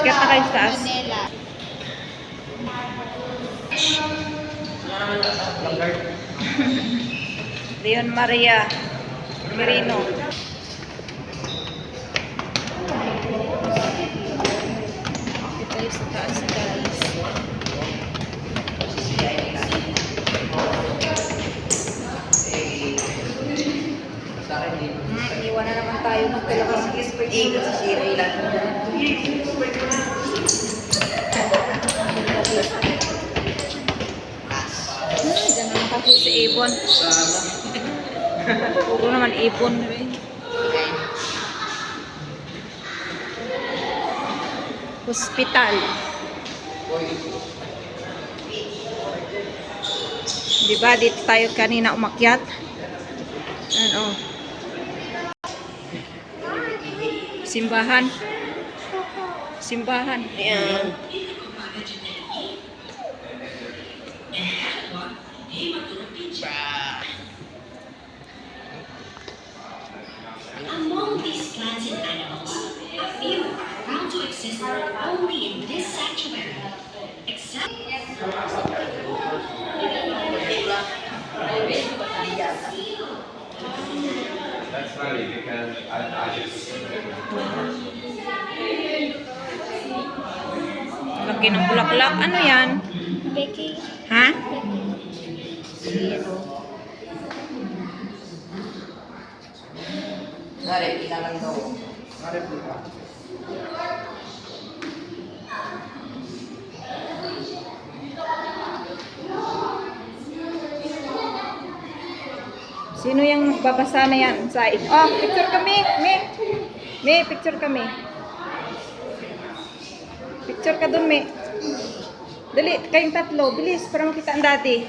Akyat na kayo sa taas. Leon Maria Merino. Akyat tayo sa taas, guys. Iwan na naman tayo magdalawa sa Igo sa Shiri lang. Diyan naman kasi sa ibon. Puro naman ibon. Hospital. Diba dito tayo kanina umakyat? Ano? Simbahan. Simbahan. Ayan. Among these plants and animals, a few are found to exist only in this sanctuary. Except That's funny because I just. Laki ng bulaklak. Ano yan? Becky. Ha? Sino yung babasa na yan? Oh, picture kami. May picture kami. Picture ka dun, May. Dali, kayong tatlo. Bilis, para makita ang dati.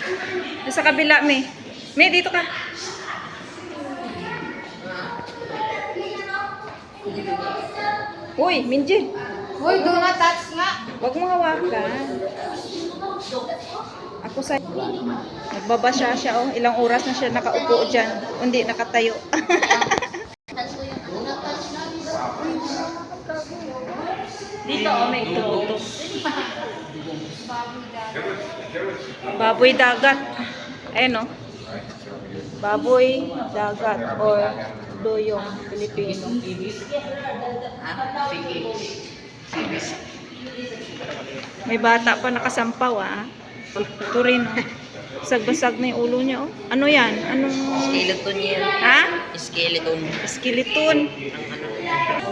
Sa kabila, May. May, dito ka. Uy, Minjin. Uy, do not touch nga. Huwag mo hawakan. Ako sa... Nagbabasya siya, oh. Ilang oras na siya nakaupo dyan. Hindi, nakatayo. Dito, oh, may ito. Baboy dagat. Ayan, oh. Baboy dagat or doyong Pilipino. May bata pa nakasampaw, ah. Ito rin, oh. Basag-basag na yung ulo niya, oh. Ano yan? Anong... Skeleton yan. Ha? Skeleton. Skeleton.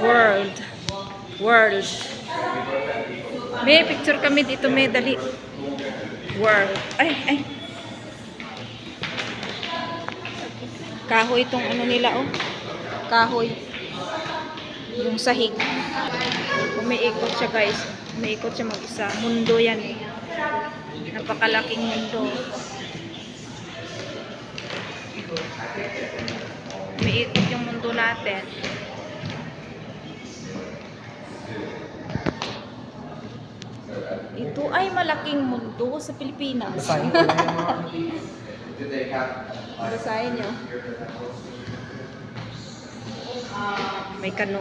World. May picture kami dito, may dali. World. Ay. Kahoy itong ano nila, oh. Kahoy. Yung sahig. Umiikot siya, guys. Umiikot siya mag-isa. Mundo yan, eh. Napakalaking mundo. Umiikot yung mundo natin. Ito ay malaking mundo sa Pilipinas. Basahin nyo. May kano.